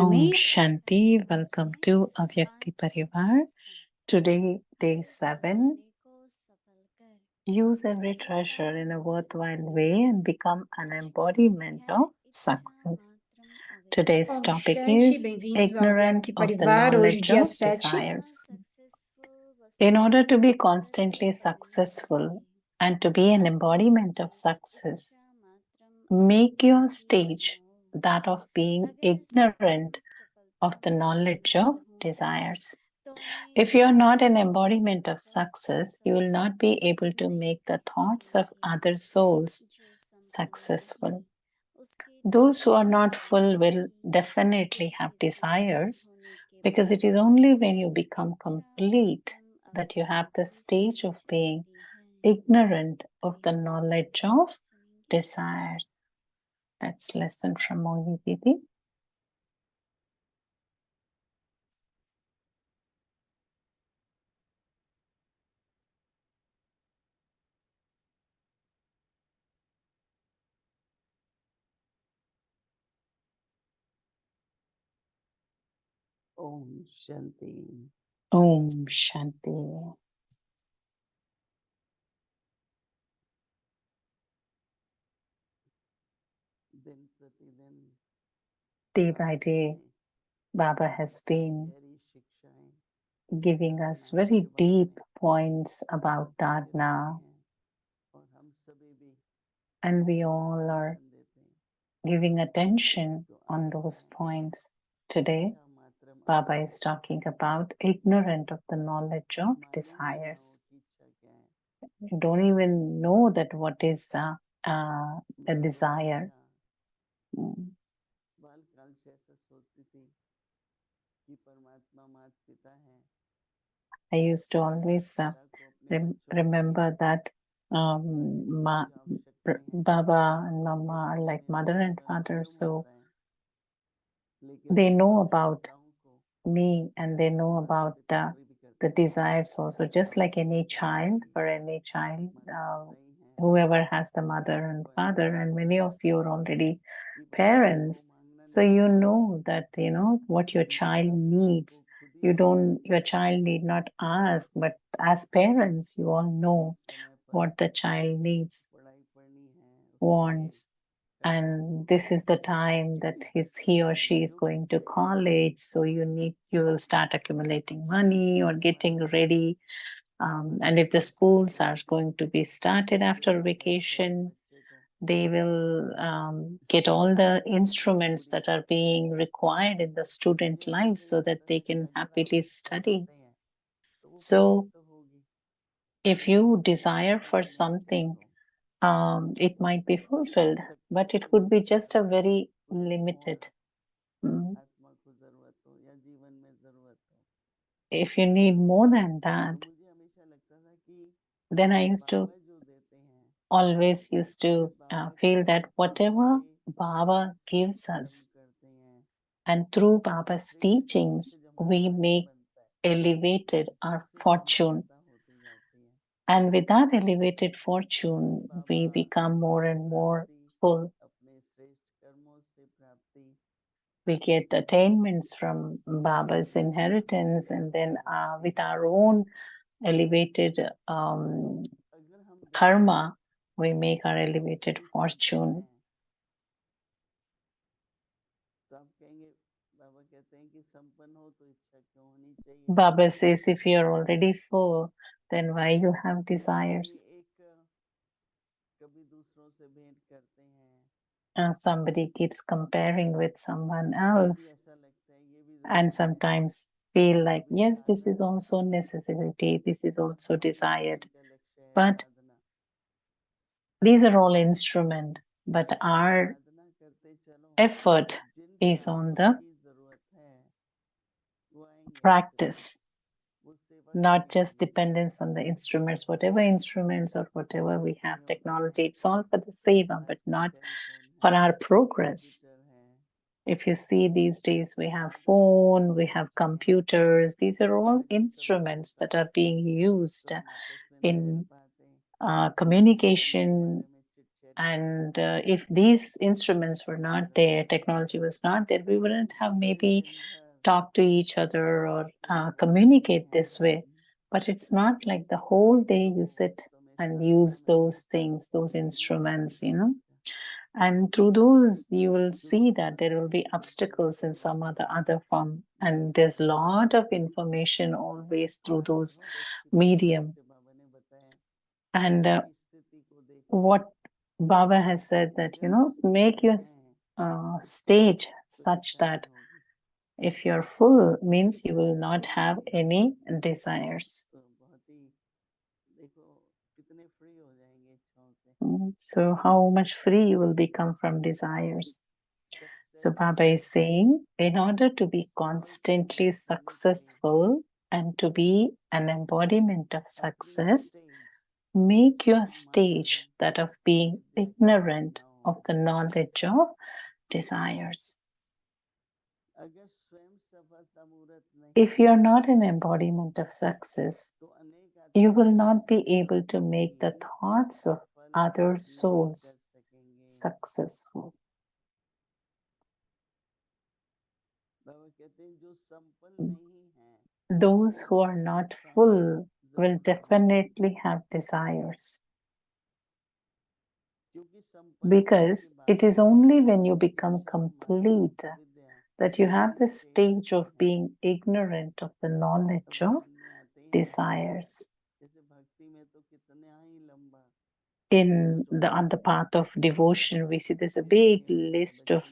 Om Shanti, welcome to Avyakti Parivar. Today, day 7. Use every treasure in a worthwhile way and become an embodiment of success. Today's Om topic Shanti, is bem-vindos ao ignorant Avyakti of the Parivar, hoje knowledge dia of 7. desires. In order to be constantly successful and to be an embodiment of success, make your stage that of being ignorant of the knowledge of desires. If you are not an embodiment of success, you will not be able to make the thoughts of other souls successful. Those who are not full will definitely have desires, because it is only when you become complete that you have the stage of being ignorant of the knowledge of desires. That's lesson from Mohini Didi. Om Shanti. Om Shanti. Day by day, Baba has been giving us very deep points about Dharna, and we all are giving attention on those points. Today, Baba is talking about ignorant of the knowledge of desires. You don't even know that what is a desire. I used to always remember that Baba and Mama are like mother and father, so they know about me and they know about the desires also, just like any child. For any child, whoever has the mother and father, and many of you are already parents, so you know that what your child needs. Your child need not ask, but as parents you all know what the child needs, wants, and this is the time that he or she is going to college, so you will start accumulating money or getting ready, and if the schools are going to be started after vacation, they will get all the instruments that are being required in the student life so that they can happily study. So if you desire for something, it might be fulfilled, but it could be just a very limited. If you need more than that, then I always used to feel that whatever Baba gives us, and through Baba's teachings, we make elevated our fortune. And with that elevated fortune, we become more and more full. We get attainments from Baba's inheritance, and then with our own elevated karma, we make our elevated fortune. Baba says, if you're already full, then why you have desires? Somebody keeps comparing with someone else, and sometimes feel like, yes, this is also necessity, this is also desired, but these are all instrument, but our effort is on the practice, not just dependence on the instruments. Whatever instruments or whatever we have, technology, it's all for the seva, but not for our progress. If you see these days, we have phone, we have computers. These are all instruments that are being used in communication, And if these instruments were not there, technology was not there, we wouldn't have maybe talked to each other or communicate this way. But it's not like the whole day you sit and use those things, those instruments, and through those you will see that there will be obstacles in some other form, and there's a lot of information always through those medium. And what Baba has said that make your stage such that if you're full means you will not have any desires. So how much free you will become from desires. So Baba is saying, in order to be constantly successful and to be an embodiment of success, make your stage that of being ignorant of the knowledge of desires. If you're not an embodiment of success, you will not be able to make the thoughts of other souls successful. Those who are not full will definitely have desires. Because it is only when you become complete that you have the stage of being ignorant of the knowledge of desires. On the path of devotion, we see there's a big list of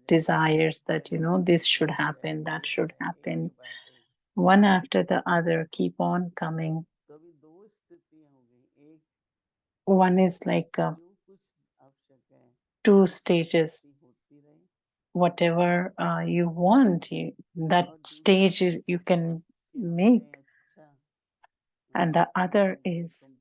desires that, this should happen, that should happen. One after the other keep on coming. One is like two stages. Whatever you want, that stage you can make. And the other is,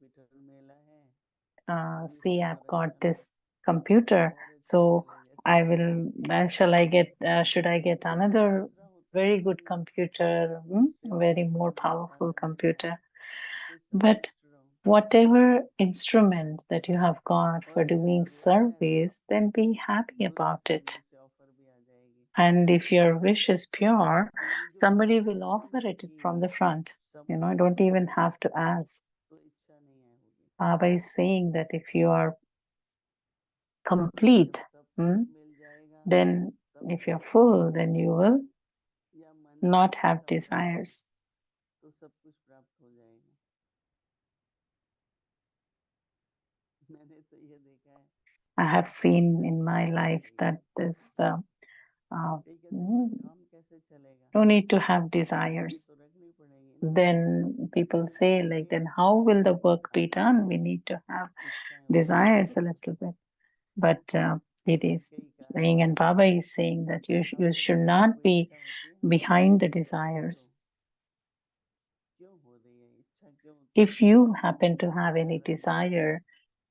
see, I've got this computer, so should I get another very good computer, very more powerful computer? But whatever instrument that you have got for doing service, then be happy about it. And if your wish is pure, somebody will offer it from the front. I don't even have to ask. Baba is saying that if you are complete, then if you're full, then you will not have desires. I have seen in my life that this no need to have desires. Then people say, like, then how will the work be done? We need to have desires a little bit. But it is saying, and Baba is saying that you should not be behind the desires. If you happen to have any desire,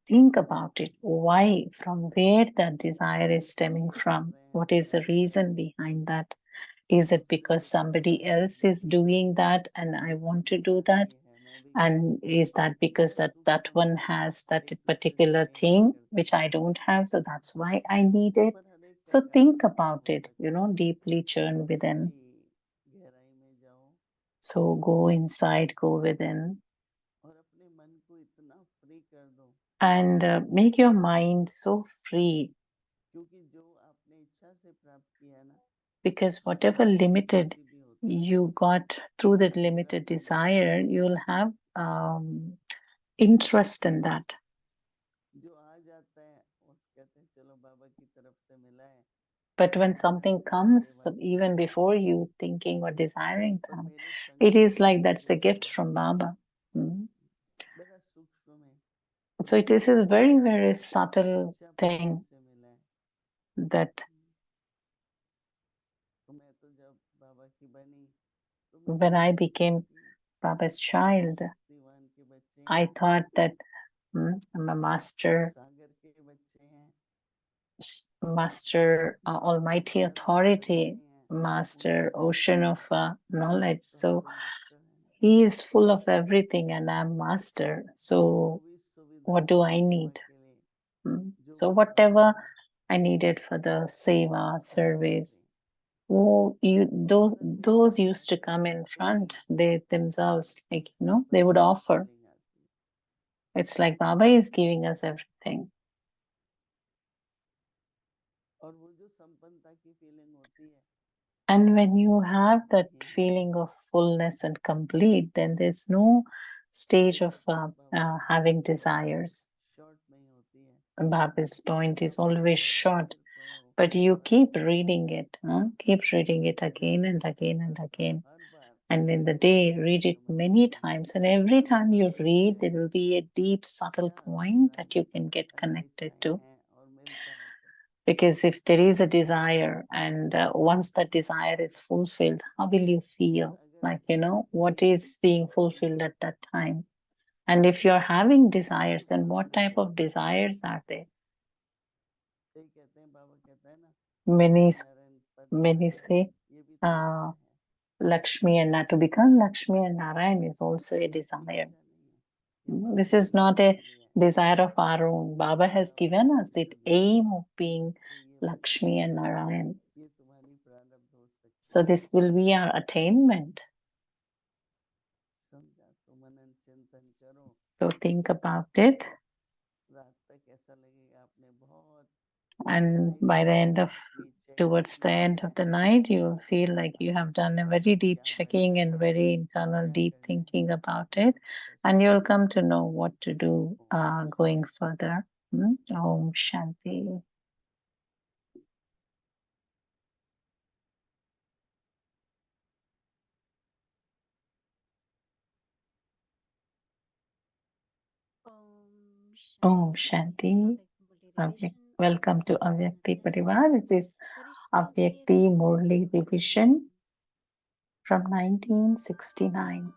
think about it. Why? From where that desire is stemming from? What is the reason behind that? Is it because somebody else is doing that and I want to do that? And is that because that one has that particular thing which I don't have, so that's why I need it? So think about it, deeply churn within. So go inside, go within, and make your mind so free. Because whatever limited you got through that limited desire, you'll have interest in that. But when something comes, even before you thinking or desiring them, it is like that's a gift from Baba. So it is a very, very subtle thing that when I became Baba's child, I thought that I'm a master, almighty authority, master, ocean of knowledge. So he is full of everything and I'm master. So what do I need? So whatever I needed for the seva service, those used to come in front. They themselves, they would offer. It's like Baba is giving us everything. And when you have that feeling of fullness and complete, then there's no stage of having desires. Baba's point is always short, but you keep reading it, keep reading it again and again and again. And in the day, read it many times. And every time you read, there will be a deep, subtle point that you can get connected to. Because if there is a desire, and once that desire is fulfilled, how will you feel? Like, what is being fulfilled at that time? And if you're having desires, then what type of desires are they? Many say Lakshmi and to become Lakshmi and Narayan is also a desire. This is not a desire of our own. Baba has given us the aim of being Lakshmi and Narayan. So this will be our attainment. So think about it. And by the end of, towards the end of the night, you will feel like you have done a very deep checking and very internal deep thinking about it. And you'll come to know what to do going further. Om Shanti. Om Shanti. Welcome to Avyakti Parivar. This is Avyakti Murli Revision from 1969.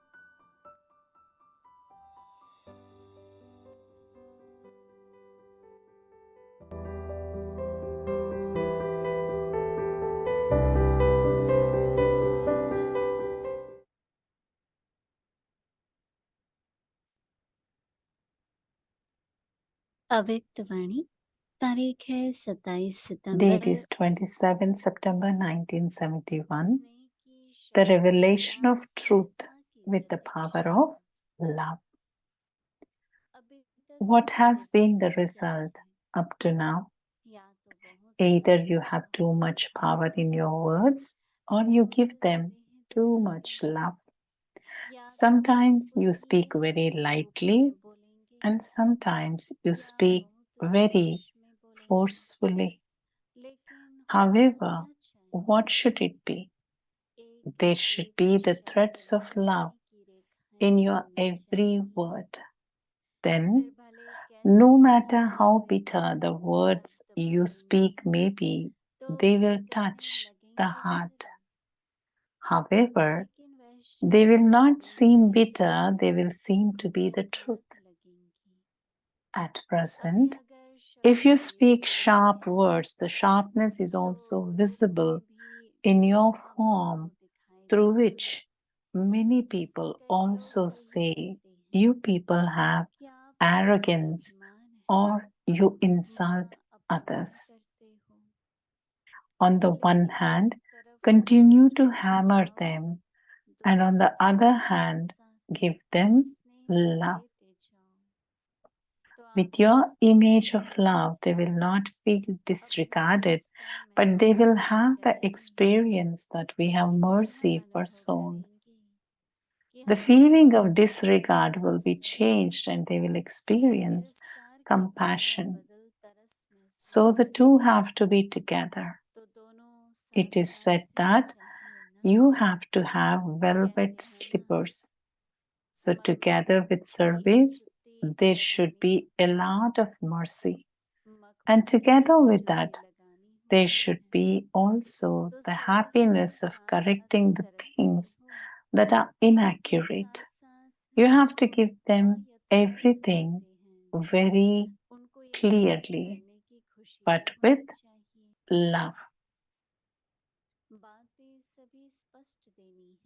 अव्यक्तवाणी तारीख है 27 सितंबर. Date is 27 September 1971. The revelation of truth with the power of love. What has been the result up to now? Either you have too much power in your words or you give them too much love. Sometimes you speak very lightly and sometimes you speak very forcefully. However, what should it be? There should be the threads of love in your every word. Then, no matter how bitter the words you speak may be, they will touch the heart. However, they will not seem bitter, they will seem to be the truth. At present, if you speak sharp words, the sharpness is also visible in your form, through which many people also say you people have arrogance or you insult others. On the one hand, continue to hammer them, and on the other hand, give them love. With your image of love, they will not feel disregarded, but they will have the experience that we have mercy for souls. The feeling of disregard will be changed and they will experience compassion. So the two have to be together. It is said that you have to have velvet slippers. So together with service, there should be a lot of mercy. And together with that, there should be also the happiness of correcting the things that are inaccurate. You have to give them everything very clearly, but with love.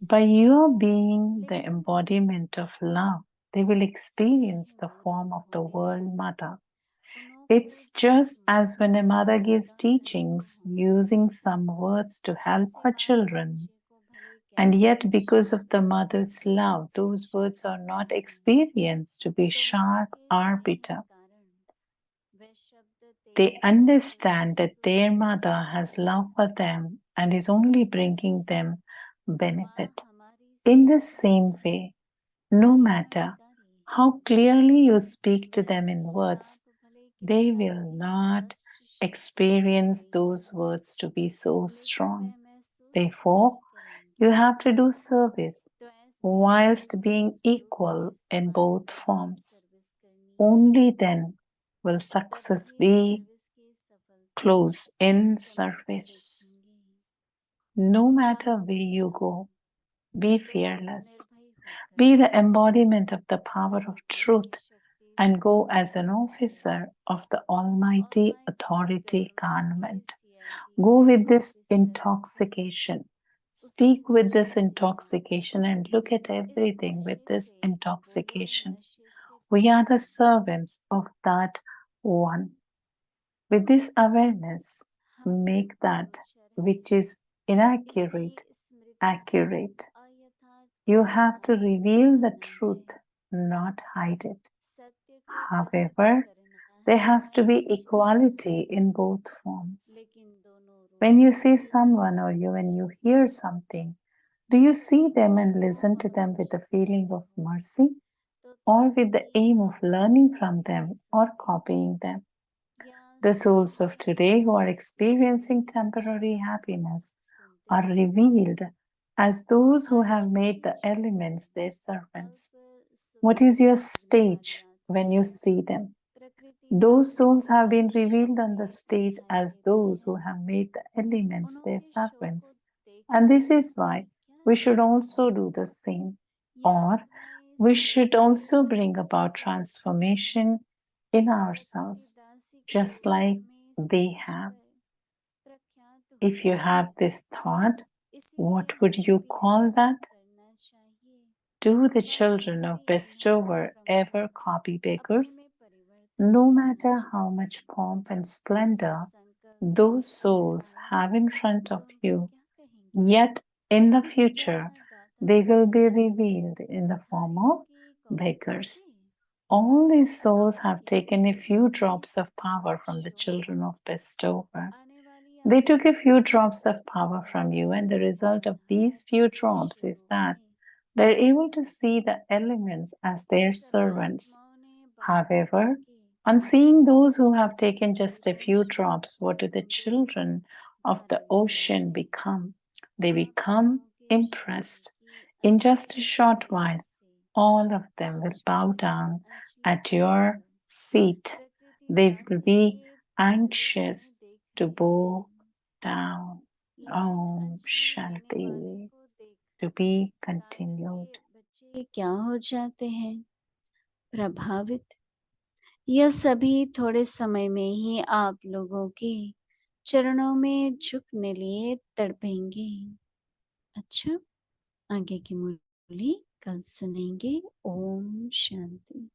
By your being the embodiment of love, they will experience the form of the World Mother It's just as when a mother gives teachings using some words to help her children, and yet because of the mother's love, those words are not experienced to be sharp or bitter. They understand that their mother has love for them and is only bringing them benefit. In the same way, no matter how clearly you speak to them in words, they will not experience those words to be so strong. Therefore, you have to do service whilst being equal in both forms. Only then will success be close in service. No matter where you go, be fearless. Be the embodiment of the power of truth and go as an officer of the Almighty Authority Government. Go with this intoxication. Speak with this intoxication and look at everything with this intoxication. We are the servants of that one. With this awareness, make that which is inaccurate accurate. You have to reveal the truth, not hide it. However, there has to be equality in both forms. When you see someone or when you hear something, do you see them and listen to them with a feeling of mercy or with the aim of learning from them or copying them? The souls of today who are experiencing temporary happiness are revealed as those who have made the elements their servants. What is your stage when you see them? Those souls have been revealed on the stage as those who have made the elements their servants. And this is why we should also do the same, or we should also bring about transformation in ourselves, just like they have. If you have this thought, what would you call that? Do the children of bestower ever copy beggars? No matter how much pomp and splendor those souls have in front of you, yet in the future they will be revealed in the form of beggars. All these souls have taken a few drops of power from the children of bestower. They took a few drops of power from you, and the result of these few drops is that they're able to see the elements as their servants. However, on seeing those who have taken just a few drops, what do the children of the ocean become? They become impressed. In just a short while, all of them will bow down at your feet. They will be anxious to bow down. Om Shanti. To be continued. बच्चे क्या हो जाते हैं? प्रभावित। यह सभी थोड़े समय में ही आप लोगों के चरणों में झुकने लिए तड़पेंगे। अच्छा, आगे की मुरली कल सुनेंगे। ओम शांति।